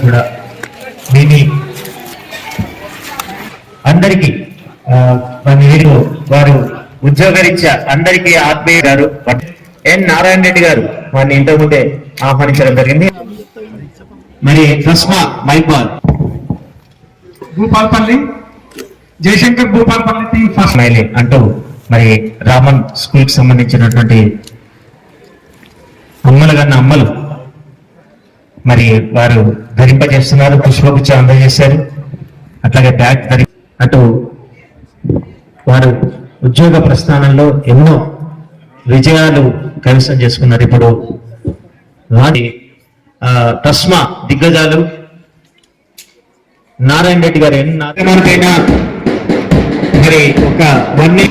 కూడా దీన్ని అందరికీ వీరు వారు ఉద్యోగరీత్యా అందరికీ ఆత్మీయ గారు ఎన్ నారాయణ రెడ్డి గారు వారిని ఇంతకుముందే ఆహ్వానించడం జరిగింది. మరి కస్మా మైపాల్ భూపాల్పల్లి జయశంకర్ భూపాల్పల్లి ఫస్ట్ మైలే అంటూ మరి రామన్ స్కూల్ కి సంబంధించినటువంటి అమ్మలు కన్నా అమ్మలు మరి వారు ధరింపజేస్తున్నారు, పుష్పగుచ్చ అందజేశారు. అట్లాగే బ్యాగ్ అటు వారు ఉద్యోగ ప్రస్థానంలో ఎన్నో విజయాలు కైవసం చేసుకున్నారు. ఇప్పుడు తస్మా దిగ్గజాలు నారాయణ రెడ్డి గారు ఎన్నైనా మరి ఒక వన్నీ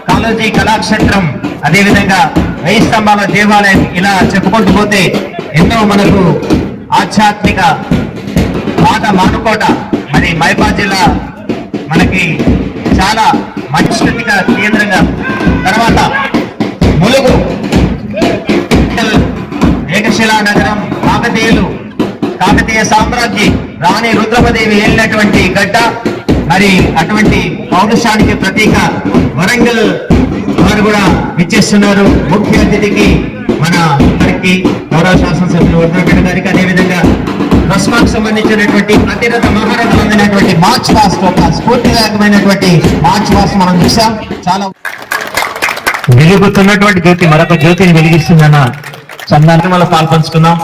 కాళోజీ కళాక్షేత్రం, అదేవిధంగా 1000 స్తంభాల దేవాలయం, ఇలా చెప్పుకుంటూ పోతే ఎన్నో మనకు ఆధ్యాత్మిక పాత మానుకోట మరి మైబాద్ జిల్లా మనకి చాలా సాంస్కృతిక కేంద్రంగా. తర్వాత ములుగు ఏకశిలా నగరం, కాకతీయ సామ్రాజ్యం, రాణి రుద్రమదేవి వెళ్ళినటువంటి గడ్డ. మరి అటువంటి పౌరుషానికి ప్రతీక వరంగల్ వారు కూడా ఇచ్చేస్తున్నారు. ముఖ్య అతిథికి మన గారికి, గౌరవ శాసనసభ్యులు వర్ధనపేట గారికి, అదేవిధంగా రస్మాకు సంబంధించినటువంటి అతిరథ మహారథులు అందినటువంటి మార్చ్ పాస్ట్, ఒక స్ఫూర్తిదాయకమైనటువంటి మార్చ్ పాస్ట్ మనం చూసాం. చాలా వెలుగుతున్నటువంటి జ్యోతి మరొక జ్యోతిని వెలిగిస్తుందన్న సందర్భంలో పాల్పంచుకున్నాం.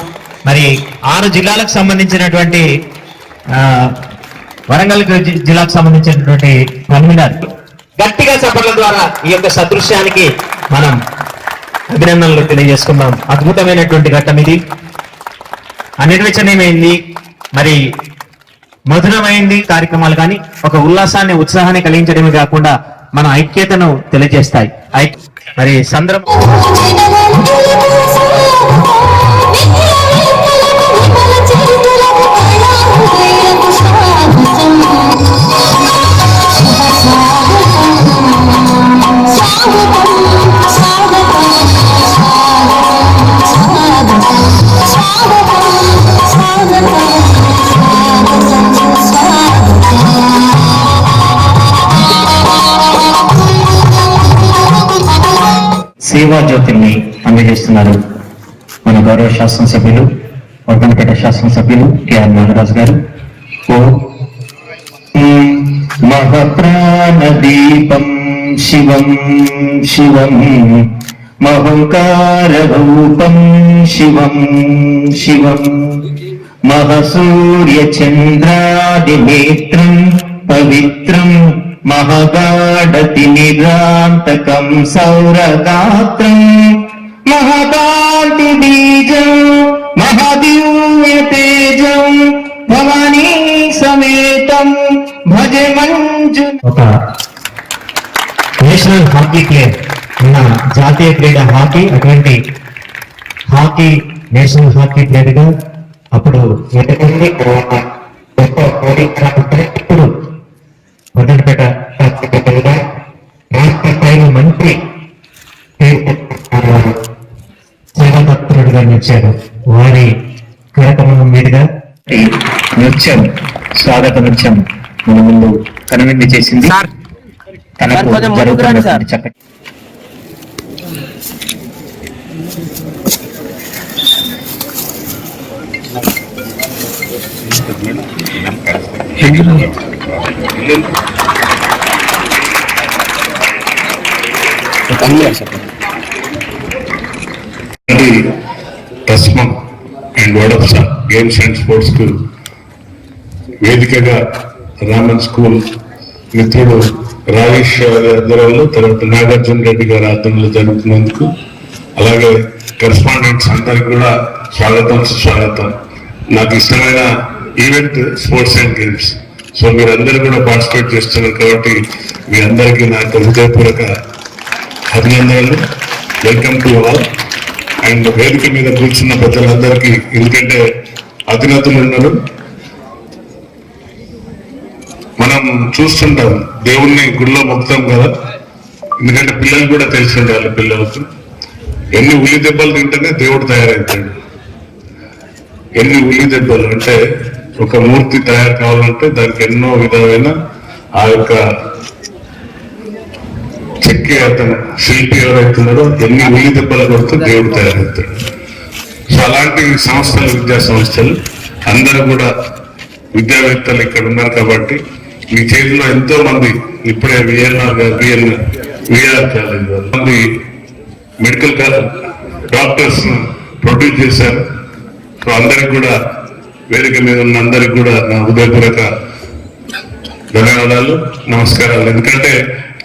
మరి 6 జిల్లాలకు సంబంధించినటువంటి వరంగల్ జిల్లాకు సంబంధించినటువంటి కన్వీనర్ గట్టిగా చప్పట్ల ద్వారా ఈ యొక్క సదృశ్యానికి మనం అభినందనలు తెలియజేసుకుందాం. అద్భుతమైనటువంటి ఘట్టం ఇది, అనిర్వచనీయమైంది, మరి మధురమైంది కార్యక్రమాలు కానీ ఒక ఉల్లాసాన్ని, ఉత్సాహాన్ని కలిగించడమే కాకుండా మన ఐక్యతను తెలియజేస్తాయి. మరి సందర్భం సేవా జ్యోతిని అందజేస్తున్నారు మన గౌరవ శాసనసభ్యులు, వర్ధనపేట శాసనసభ్యులు కెఆర్ నాగరాజు గారు. మహప్రాణదీపం శివం శివం మహంకార రూపం శివం శివం మహసూర్య చంద్రాదినేత్రం పవిత్రం మహగాఢతి నిరాంతకం సౌరగాత్రం మహకాంతి బీజం మహదివ్య తేజం భవానీ సమేతం భజ మంజు. ఒక నేషనల్ హాకీ ప్లేయర్, మన జాతీయ క్రీడ హాకీ, అటువంటి హాకీ నేషనల్ హాకీ ప్లేయర్ గా అప్పుడు ఇప్పుడు వర్ధనపేట శాసనసభ్యులుగా రాష్ట్ర స్థాయిలో మంత్రి సేవాతత్పరుడుగా నిలిచారు. వారి కార్యక్రమం మీదుగా నృత్యం, స్వాగత నృత్యం మన ముందు కనువిందు చేసింది. తనకు జరుగుతున్నటువంటి చక్కటి తస్మా అండ్ వడప్స గేమ్స్ అండ్ స్పోర్ట్స్ కు వేదికగా రామన్ స్కూల్ మిత్రుడు రాజేష్ గారి ఆధ్వర్యంలో, తర్వాత నాగార్జున రెడ్డి గారి ఆధ్వర్యంలో జరుగుతున్నందుకు, అలాగే కరెస్పాండెంట్స్ అందరికి కూడా స్వాగతం సుస్వాగతం. నాకు ఇష్టమైన event sports and games. So మీరందరూ కూడా పార్టిసిపేట్ చేస్తున్నారు కాబట్టి మీ అందరికీ నాకు హృదయపూర్వక అభినందనలు. Welcome to all. అండ్ వేదిక మీద కూర్చున్న పెద్దలందరికీ, ఎందుకంటే అతిథులు ఉన్నారు, మనం చూస్తుంటాం దేవుణ్ణి గుళ్ళో మొక్కుతాం కదా, ఎందుకంటే పిల్లలు కూడా తెలిసి ఉండాలి. పిల్లలకు ఎన్ని ఉల్లి దెబ్బలు తింటేనే దేవుడు తయారవుతాడు. ఎన్ని ఉల్లి దెబ్బలు అంటే ఒక మూర్తి తయారు కావాలంటే దానికి ఎన్నో విధమైన ఆ యొక్క చెక్కి అతను శిల్పి ఎవరైతున్నాడో ఎన్ని ఉల్లి దెబ్బలు కొడుతూ దేవుడు తయారవుతాడు. సో అలాంటి సంస్థలు, విద్యా సంస్థలు అందరూ కూడా విద్యావేత్తలు ఇక్కడ ఉన్నారు కాబట్టి మీ చేతిలో ఎంతో మంది ఇప్పుడే విఆర్ కాలేజ్ మంది మెడికల్ డాక్టర్స్ ప్రొడ్యూస్ చేశారు. సో అందరికి కూడా, వేదిక మీద ఉన్న అందరికి కూడా నా హృదయపూర్వక ధన్యవాదాలు, నమస్కారాలు. ఎందుకంటే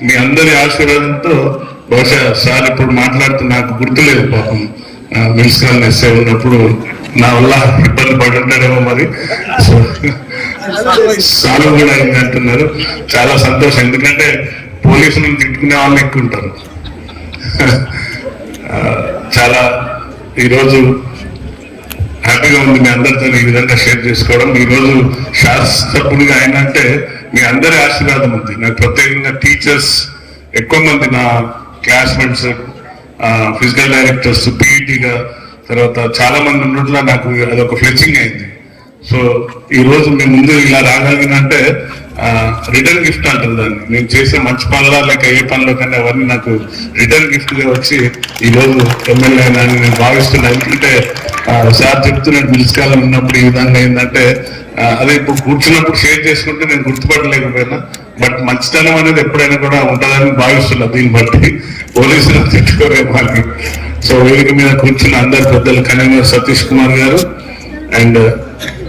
మీ అందరి ఆశీర్వాదంతో బహుశా సార్ ఇప్పుడు మాట్లాడుతూ నాకు గుర్తులేదు, పాపం మున్సిపల్ ఎస్ఐ ఉన్నప్పుడు నా వల్ల ఇబ్బంది పడుంటాడేమో మరి. సో సార్ కూడా అయింది అంటున్నారు, చాలా సంతోషం. ఎందుకంటే పోలీసులను తిట్టుకునే వాళ్ళు ఎక్కువ ఉంటారు. చాలా ఈరోజు హ్యాపీగా ఉంది మీ అందరితో ఈ విధంగా షేర్ చేసుకోవడం. ఈరోజు శాస్త్రజ్ఞుడిగా అయినంటే మీ అందరి ఆశీర్వాదం ఉంది. నాకు ప్రత్యేకంగా టీచర్స్ ఎక్కువ మంది, నా క్లాస్మేట్స్, ఫిజికల్ డైరెక్టర్స్, పీఈటీగా తర్వాత చాలా మంది ఉన్నట్లు నాకు అదొక ఫ్లెచింగ్ అయింది. సో ఈ రోజు మీ ముందు ఇలా రాగలిగినంటే రిటర్న్ గిఫ్ట్ అంటారు దాన్ని. నేను చేసే మంచి పనుల లేక ఏ పనులు కన్నా అవన్నీ నాకు రిటర్న్ గిఫ్ట్ గా వచ్చి ఈ రోజు ఎమ్మెల్యే అని నేను భావిస్తున్నాను. ఎందుకంటే సార్ చెప్తున్నట్టు పిలుచుకాలం ఉన్నప్పుడు ఈ విధంగా ఏంటంటే అదే ఇప్పుడు కూర్చున్నప్పుడు షేర్ చేసుకుంటే నేను గుర్తుపట్టలేకపోయినా, బట్ మంచితనం అనేది ఎప్పుడైనా కూడా ఉంటుందని భావిస్తున్నా. దీన్ని బట్టి పోలీసులు తిట్టుకోరేమో అని. సో వేదిక మీద కూర్చున్న అందరు పెద్దలు, కన్వీనర్ సతీష్ కుమార్ గారు అండ్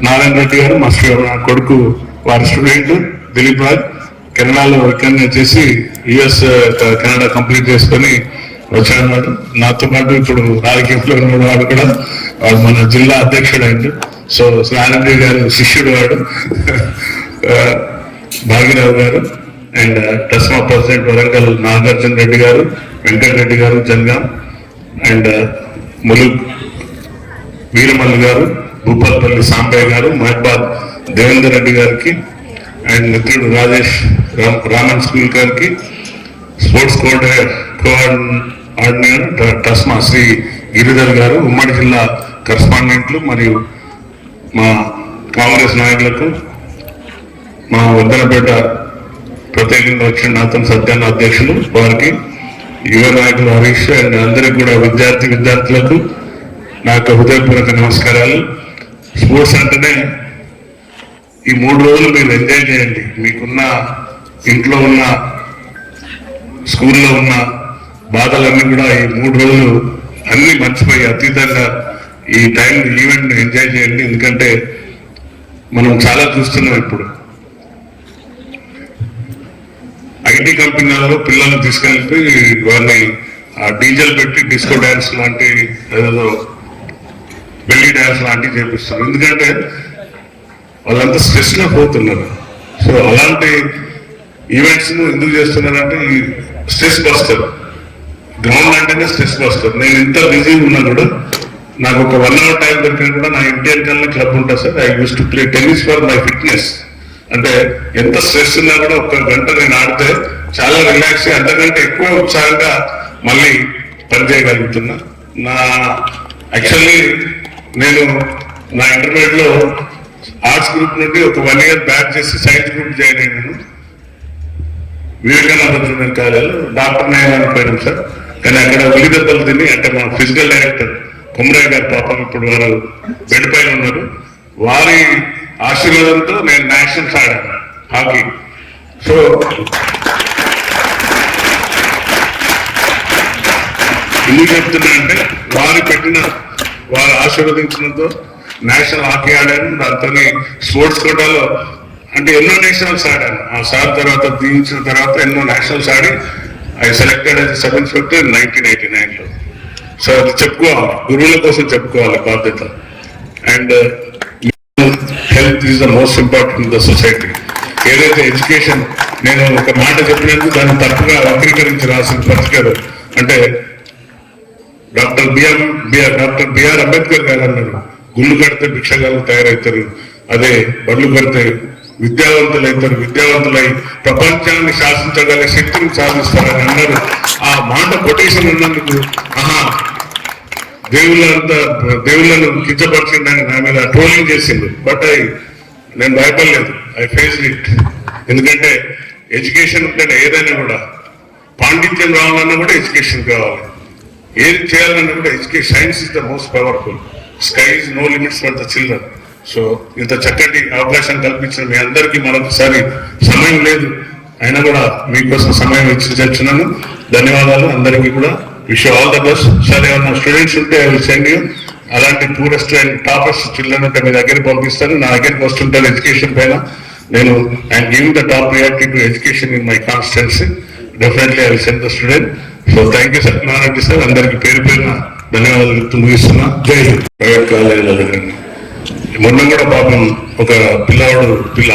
నారాయణ రెడ్డి గారు, మా నా కొడుకు వారి స్టూడెంట్ దిలీప్ రాజ్, కెనడాలో ఇక్కడనే చేసి యుఎస్ కెనడా కంప్లీట్ చేసుకొని వచ్చాడు. నాతో పాటు ఇప్పుడు రాజకీయంలో ఉన్నాడు. వాడు కూడా మన జిల్లా అధ్యక్షుడు అయింది. సో నారాయణ గారు శిష్యుడు వాడు, భాగీరావు గారు అండ్ టస్మా ప్రెసిడెంట్ వరంగల్ నాగార్జున రెడ్డి గారు, వెంకటరెడ్డి గారు జనగాం అండ్ ములుగ్ వీరమల్లి గారు, భూపాల్పల్లి సాంబయ్య గారు, మహబాద్ దేవేందర్ రెడ్డి గారికి అండ్ మిత్రుడు రాజేష్ రామన్ స్కూల్ గారికి, స్పోర్ట్స్ కోఆర్డినేటర్ టస్మా శ్రీ గిరిధర్ గారు, ఉమ్మడి జిల్లా కరస్పాండెంట్లు మరియు మా కాంగ్రెస్ నాయకులకు, మా వద్దనపేట ప్రత్యేకంగా వచ్చిన నాతన్ సత్యాన్న అధ్యక్షులు వారికి, యువ నాయకులు హరీష్ అండ్ అందరికి కూడా విద్యార్థులకు నాకు హృదయపూర్వక నమస్కారాలు. స్పోర్ట్స్ అంటేనే ఈ 3 రోజులు మీరు ఎంజాయ్ చేయండి. మీకున్న ఇంట్లో ఉన్న, స్కూల్లో ఉన్న బాధలన్నీ కూడా ఈ 3 రోజులు అన్ని మర్చిపోయి అతీతంగా ఈ టైం ఈవెంట్ ఎంజాయ్ చేయండి. ఎందుకంటే మనం చాలా చూస్తున్నాం ఇప్పుడు ఐటీ కంపెనీలలో పిల్లల్ని తీసుకెళ్ళి వారిని డీజల్ పెట్టి డిస్కో డ్యాన్స్ లాంటి, ఏదో బెల్లీ డ్యాన్స్ లాంటివి చేపిస్తారు. ఎందుకంటే వాళ్ళంతా స్ట్రెస్ లో పోతున్నారు. సో అలాంటి ఈవెంట్స్ ఎందుకు చేస్తున్నారంటే ఈ స్ట్రెస్ బస్టర్. గ్రౌండ్ అంటేనే స్ట్రెస్ బస్టర్. నేను ఎంత బిజీ ఉన్నా కూడా నాకు ఒక 1 hour టైం దొరికినా కూడా నా ఇంటి వెనకాల క్లబ్ ఉంటుంది sir. I use to play tennis for my fitness. అంటే ఎంత స్ట్రెస్ ఉన్నా కూడా 1 గంట నేను ఆడితే చాలా రిలాక్స్, అంతకంటే ఎక్కువ ఉత్సాహంగా మళ్ళీ పనిచేయగలుగుతున్నా. యాక్చువల్లీ నేను నా ఇంటర్మీడియట్ లో ఆర్ట్స్ గ్రూప్ నుండి ఒక 1 year బ్యాక్ చేసి సైన్స్ గ్రూప్ జాయిన్ అయ్యాను. వివేకానంద జూనియర్ కాలేజీలో డాక్టర్ నాయన పోయాను సార్. కానీ అక్కడ ఉల్లిదెబ్బలు తిని, అంటే మా ఫిజికల్ డైరెక్టర్ కుమరయ్య గారు పాపం ఇప్పుడు వారు బెడ్ పైన ఉన్నారు, వారి ఆశీర్వాదంతో నేను నేషనల్స్ ఆడాను హాకీ. సో ఎందుకు చెప్తున్నా అంటే వారు ఆశీర్వదించడంతో నేషనల్ హాకీ ఆడాను. దాంతో స్పోర్ట్స్ కోటాలో అంటే ఎన్నో నేషనల్స్ ఆడాను. ఆ సార్ తర్వాత దీవించిన తర్వాత ఎన్నో నేషనల్స్ ఆడి I selected as sub inspector 1989లో. సో అది చెప్పుకోవాలి, గురువుల కోసం చెప్పుకోవాలి బాధ్యత. And health is the most important in the society. ఏదైతే ఎడ్యుకేషన్, నేను ఒక మాట చెప్పినందుకు దాన్ని తప్పుగా వక్రీకరించి రాసిన పత్రికలు అంటే డాక్టర్ బిఆర్ అంబేద్కర్ గారు అన్నారు, గుళ్ళు కడితే భిక్షగాళ్ళు తయారవుతారు, అదే బళ్ళు కడితే విద్యావంతులు అవుతారు, విద్యావంతులై ప్రపంచాన్ని శాసించగల శక్తిని సాధిస్తారని అన్నారు. ఆ మాట కొటేషన్ ఉన్నందుకు దేవుళ్ళను కించపరిచిందని నా మీద ట్రోలింగ్ చేసిండు. బట్ నేను భయపడలేదు, ఐ ఫేస్ ఇట్. ఎందుకంటే ఎడ్యుకేషన్ ఉంటేనే ఏదైనా కూడా, పాండిత్యం రావాలన్నా కూడా ఎడ్యుకేషన్ కావాలి, ఏది చేయాలన్నా కూడా education. Science is the most powerful, sky is no limits for the children. So ఇంత చక్కటి అవకాశం కల్పించిన మీ అందరికీ మరొకసారి, సమయం లేదు అయినా కూడా మీకోసం సమయం ఇచ్చి తెచ్చున్నాను. ధన్యవాదాలు అందరికీ కూడా. Wish all the best. సరే, ఏమన్నా స్టూడెంట్స్ ఉంటే ఐ విల్ సెండ్ యూ. అలాంటి పూరెస్ట్ అండ్ టాపెస్ట్ చిల్డ్రన్ ఉంటే మీ దగ్గరికి పంపిస్తాను. నా దగ్గరికి వస్తుంటారు ఎడ్యుకేషన్ పైన. నేను I'm giving the top priority to education in my constituency. Definitely I will send the student. So thank you Satyanarayana sir. అందరికీ పేరు పేరున ధన్యవాదాలు చెప్తూ ముగిస్తున్నా. జై హింద్. ప్రైవేట్ కాలేజీల దగ్గర మొన్న కూడా పాపం ఒక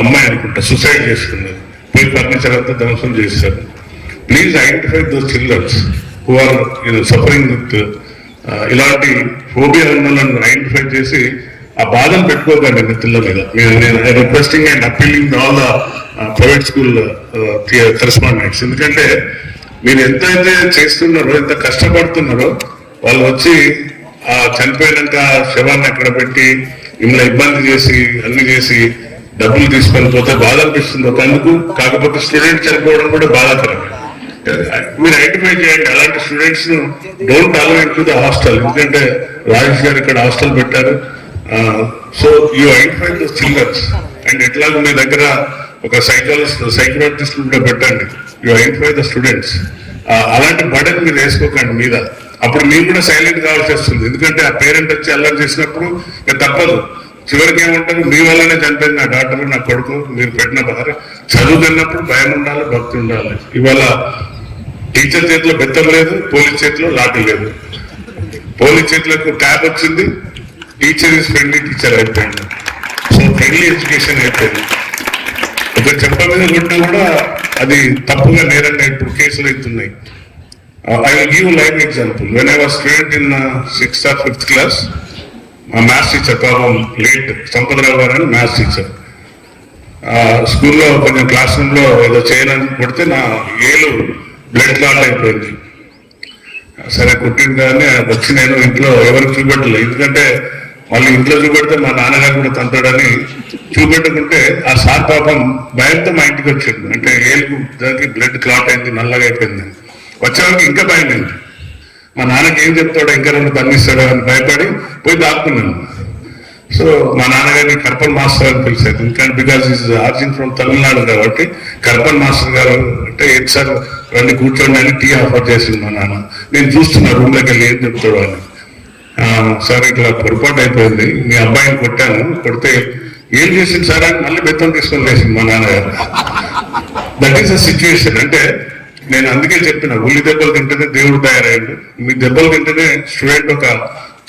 అమ్మాయి అనుకుంటా సూసైడ్ చేసుకున్నది, పోయి ఫర్నిచర్ అంతా ధ్వంసం చేశారు. Please identify those childrens who are suffering with ఇలాంటి ఫోబియా ఉన్నలను ఐడెంటిఫై చేసి ఆ బాధను పెట్టుకోకండి నెత్తిళ్ళ మీద. నేను requesting and appealing all the private school correspondents. ఎందుకంటే మీరు ఎంతైతే చేస్తున్నారో, ఎంత కష్టపడుతున్నారో, వాళ్ళు వచ్చి ఆ చనిపోయినాక శవాన్ని అక్కడ పెట్టి మిమ్మల్ని ఇబ్బంది చేసి అన్ని చేసి డబ్బులు తీసుకొని పోతే బాధ అనిపిస్తుంది ఒకందుకు. కాకపోతే స్టూడెంట్ చనిపోవడం కూడా బాధాకరమే. మీరు ఐడెంటిఫై చేయండి అలాంటి స్టూడెంట్స్ ను. Don't allow into the hostel. ఎందుకంటే రాజేష్ గారు ఇక్కడ హాస్టల్ పెట్టారు. So you identify the childrens. And ఎట్లాగో మీ దగ్గర ఒక సైకాలజిస్ట్ ఉంటే పెట్టండి. You identify the students. అలాంటి బర్డెన్ మీరు వేసుకోకండి మీద. అప్పుడు మీరు కూడా సైలెంట్ కావాల్సి వస్తుంది. ఎందుకంటే ఆ పేరెంట్ వచ్చి అల్లరి చేసినప్పుడు తప్పదు. చివరికి ఏమంటారు, మీ వల్లనే చనిపోయింది నా డాక్టర్, నా కొడుకు, మీరు పెట్టిన భార్య. చదువుతున్నప్పుడు భయం ఉండాలి, భక్తి ఉండాలి. ఇవాళ టీచర్ చేతిలో బెత్తం లేదు, పోలీస్ చేతిలో లాఠీ లేదు. పోలీస్ చేతిలో ట్యాబ్ వచ్చింది, టీచర్ ఈజ్ ఫ్రెండ్లీ టీచర్ అయిపోయింది. సో ఫ్రెండ్లీ ఎడ్యుకేషన్ అయిపోయింది. ఒక చెప్ప మీద కొట్టినా కూడా అది తప్పుగా నేరంగా ఇప్పుడు కేసులు అవుతున్నాయి. I will give a live example. When I was student in 6th or 5th class, మా మ్యాథ్స్ టీచర్ పాపం లేట్ సంపదరావు గారు అని మ్యాథ్స్ టీచర్ స్కూల్లో కొంచెం క్లాస్ రూమ్ లో ఏదో చేయడానికి కొడితే నా ఏలు బ్లడ్ క్లాట్ అయిపోయింది. సరే కొట్టింది కానీ వచ్చి నేను ఇంట్లో ఎవరికి చూపెట్టలేదు. ఎందుకంటే మళ్ళీ ఇంట్లో చూపెడితే మా నాన్నగారు కూడా తంతాడని చూపెట్టుకుంటే ఆ సార్ పాపం భయంతో మా ఇంటికి వచ్చాడు. అంటే ఏలుకు దానికి బ్లడ్ క్లాట్ అయింది, నల్లగా అయిపోయింది. వచ్చేవారికి ఇంకా భయం అయింది. మా నాన్నకి ఏం చెప్తాడో, ఇంకా రెండు బంధిస్తాడో అని భయపడి పోయి దాక్కున్నాను. సో మా నాన్నగారిని కర్పన్ మాస్టర్ అని పిలిచారు. ఎందుకంటే బికాస్ ఈజ్ ఆర్జిన్ ఫ్రమ్ తమిళనాడు కాబట్టి కర్పన్ మాస్టర్ గారు అంటే ఏంటి సార్ రండి కూర్చోండి అని టీ ఆఫర్ చేసింది మా నాన్న. నేను చూస్తున్నా రూమ్ దగ్గర వెళ్ళి ఏం చెప్తాడు అని. సార్ ఇట్లా పొరపాటు అయిపోయింది, మీ అబ్బాయిని కొట్టాను, కొడితే ఏం చేసింది సార్ అని మళ్ళీ బెత్తం తీసుకొని వేసింది మా నాన్నగారు. That is a situation. అంటే నేను అందుకే చెప్పిన, ఉల్లి దెబ్బలు తింటేనే దేవుడు తయారయ్యాడు. మీ దెబ్బలు తింటేనే స్టూడెంట్ ఒక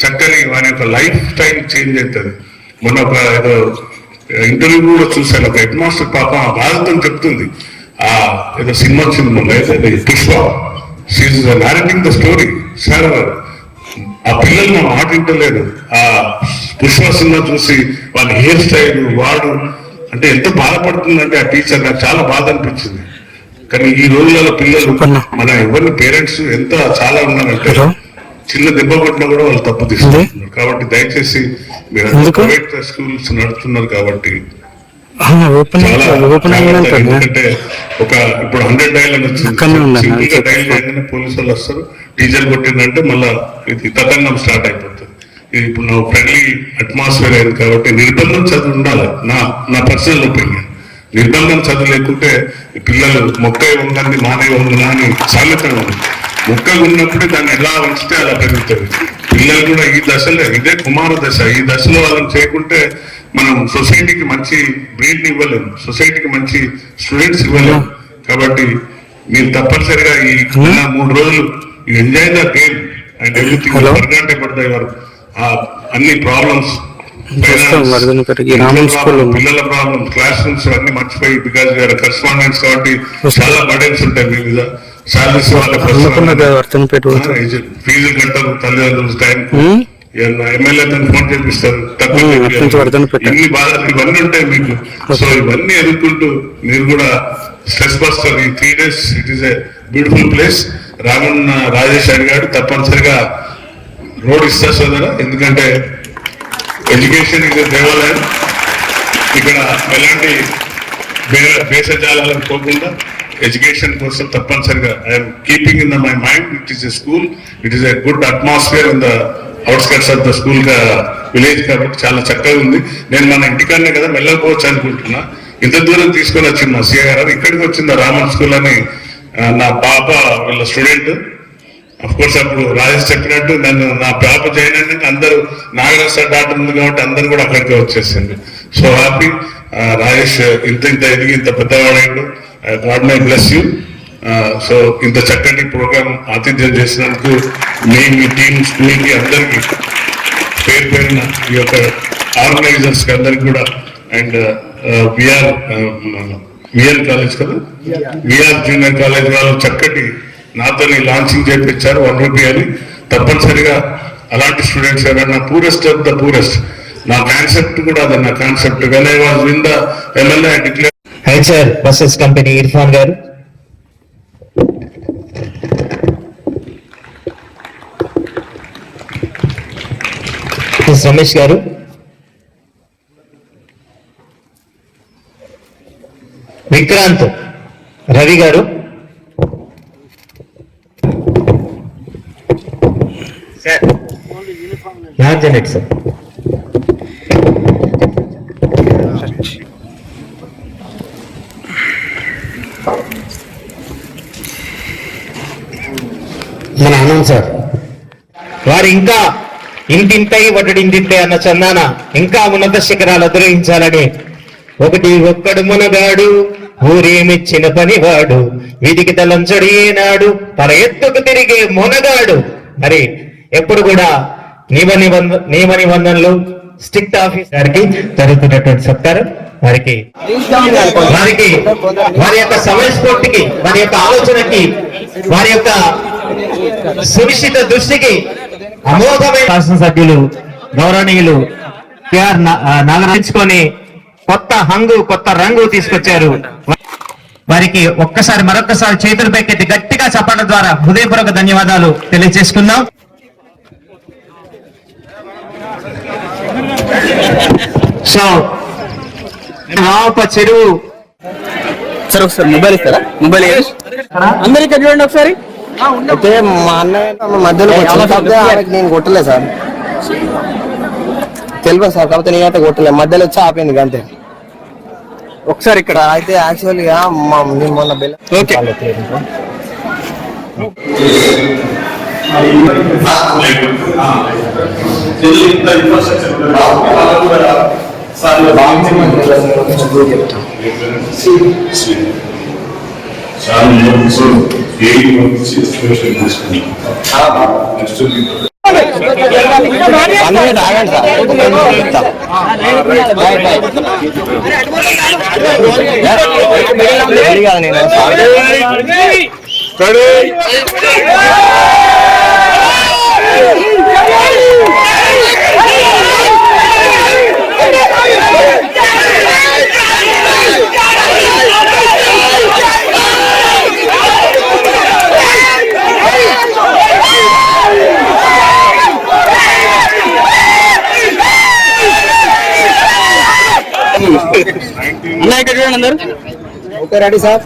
చక్కని వారి యొక్క లైఫ్ స్టైల్ చేంజ్ అవుతుంది. మొన్న ఒక ఏదో ఇంటర్వ్యూ కూడా చూశాను, ఒక హెడ్ మాస్టర్ పాప ఆ బాధతో చెప్తుంది. ఏదో సినిమా వచ్చింది మొన్న, అయితే Pushpa, she's narrating the story. Sir ఆ పిల్లలు నా మాట వింటలేదు. ఆ పుష్ప సినిమా చూసి వాళ్ళ హెయిర్ స్టైల్ వాడు అంటే ఎంత బాధపడుతుందంటే ఆ టీచర్, నాకు చాలా బాధ అనిపించింది. కానీ ఈ రోజులలో పిల్లలు మన ఎవరిని పేరెంట్స్ ఎంత చాలా ఉన్నారంటే చిన్న దెబ్బ కొట్టినా కూడా వాళ్ళు తప్పు తీసుకుంటున్నారు. కాబట్టి దయచేసి మీరు ప్రైవేట్ స్కూల్స్ నడుపుతున్నారు కాబట్టి ఎందుకంటే ఒక ఇప్పుడు 100 డైల్ అని వచ్చింది. సింగిల్ గా డైల్ చేయగానే పోలీసు వాళ్ళు వస్తారు, టీచర్ కొట్టిందంటే మళ్ళా ఇది తతంగం స్టార్ట్ అయిపోతుంది. ఇది ఇప్పుడు నా ఫ్రెండ్లీ అట్మాస్ఫియర్ అయింది కాబట్టి నిర్బంధం చదువు ఉండాలి. నా పర్సనల్ ఒపీనియన్. నిర్బంధం చదువు లేకుంటే పిల్లలు మొక్క ఉందని మానే ఉందా అని సామెత ఉంది. మొక్క ఉన్నప్పుడే దాన్ని ఎలా ఉంచితే అలా పెరుగుతుంది. పిల్లలు కూడా ఈ దశలో, ఇదే కుమార దశ, ఈ దశలో వాళ్ళని చేయకుంటే మనం సొసైటీకి మంచి బ్రీడ్ ఇవ్వలేము, సొసైటీకి మంచి స్టూడెంట్స్ ఇవ్వలేము. కాబట్టి మీరు తప్పనిసరిగా ఈ 3 రోజులు enjoy the game and everything. Forgot about your అన్ని ప్రాబ్లమ్స్ పిల్లల ప్రాబ్లం, క్లాస్ రూమ్స్ అన్ని మర్చిపోయి, బికాస్ కరెస్పాండెంట్స్ కాబట్టి చాలా బర్డెన్స్ ఉంటాయి మీ మీద. సాలరీస్ వాళ్ళ ఫీజులు కట్టారు, తల్లిదండ్రులు టైం ఎమ్మెల్యే ఫోన్ చేపిస్తారు, ఇన్ని బాధలు ఇవన్నీ ఉంటాయి మీకు. సో ఇవన్నీ ఎదుర్కొంటూ మీరు కూడా స్ట్రెస్ బస్టర్ ఈ 3 days it is a beautiful place. Ramanna Rajesh అడిగాడు, తప్పనిసరిగా రోడ్ ఇస్తా సోదరా, ఎందుకంటే ఎడ్యుకేషన్ ఇది దేవాలయం. ఇక్కడ ఎలాంటి భేషజాలకు పోకుండా ఎడ్యుకేషన్ కోసం తప్పనిసరిగా I'm keeping in my mind. It is a school, it is a good atmosphere in the outskirts of the school village కాబట్టి చాలా చక్కగా ఉంది. నేను మన ఇంటికాడనే కదా వెళ్ళకపోవచ్చు అనుకుంటున్నా. ఇంత దూరం తీసుకొని వచ్చింది మా సీఏ గారు. ఇక్కడికి వచ్చింది రామన్ స్కూల్ అని నా పాప వీళ్ళ స్టూడెంట్. అఫ్ కోర్స్ అప్పుడు రాజేష్ చెప్పినట్టు నన్ను నా పాప జాయిన్ అయినాక అందరూ నాగరాజ్ సార్ డాక్టర్ ఉంది కాబట్టి అందరూ కూడా అక్కడికి వచ్చేసింది. సో హ్యాపీ రాజేష్ ఇంత ఎదిగి ఇంత పెద్దవాడు. God my bless you. So ఇంత చక్కటి ప్రోగ్రామ్ ఆతిథ్యం చేసినందుకు మీ టీమ్ స్కూల్ కి అందరికి పేరు పేరున ఈ యొక్క ఆర్గనైజర్స్ కి అందరికి కూడా అండ్ విఆర్ కాలేజ్ కదా, విఆర్ జూనియర్ కాలేజ్ వాళ్ళు చక్కటి నాతో లాంచింగ్ చేయించారు 1 రూపీ అని. తప్పనిసరిగా అలాంటి స్టూడెంట్స్ ఎవరైనా పూరెస్ట్ ఆఫ్ ద పూరెస్ట్, నా కాన్సెప్ట్ కూడా అదే. నా concept when I was win the MLA I declare. HR buses company Irfan గారు, రమేష్ గారు, విక్రాంత్ రవి గారు, జనెట్ సార్, మన ఆనంద్ సార్ వారు ఇంకా ఇంటింటై వడ్డింటింటే అన్న చందాన ఇంకా ఉన్నత శిఖరాలు అధిరోహించాలని ఒక్కడు మునగాడు ఊరేమిచ్చిన పనివాడు వీధికి తలంచడు ఏనాడు తన ఎత్తుకు తిరిగే మునగాడు. మరి ఎప్పుడు కూడా నియమ నిబంధనలు స్ట్రిక్ట్ ఆఫీస్ గారికి జరుగుతున్నటువంటి సత్కారం వారికి వారి యొక్క సమయస్ఫూర్తికి, వారి యొక్క ఆలోచనకి, వారి యొక్క సునిశ్చిత దృష్టికి అమోఘమైన శాసనసభ్యులు గౌరవనీయులు కేఆర్ నాగరించుకొని కొత్త రంగు తీసుకొచ్చారు. వారికి మరొక్కసారి చేతులు పైకెత్తి గట్టిగా చప్పట్ల ద్వారా హృదయపూర్వక ధన్యవాదాలు తెలియజేసుకుందాం. సో చెరువు సార్ ఒకసారి మొబైల్ ఇస్తారా? మొబైల్ అందరికీ చూడండి ఒకసారి. అయితే మా అన్నయ్య మధ్యలో నేను కొట్టలే సార్, తెలియదు సార్. కాకపోతే నేనైతే కొట్టలే, మధ్యలో వచ్చి ఆపింది అంతే. ఒకసారి ఇక్కడ అయితే యాక్చువల్గా మొన్న బెల్ ఓకే అన్న ఇక్కడ చూడండి అందరు. Okay ready sir.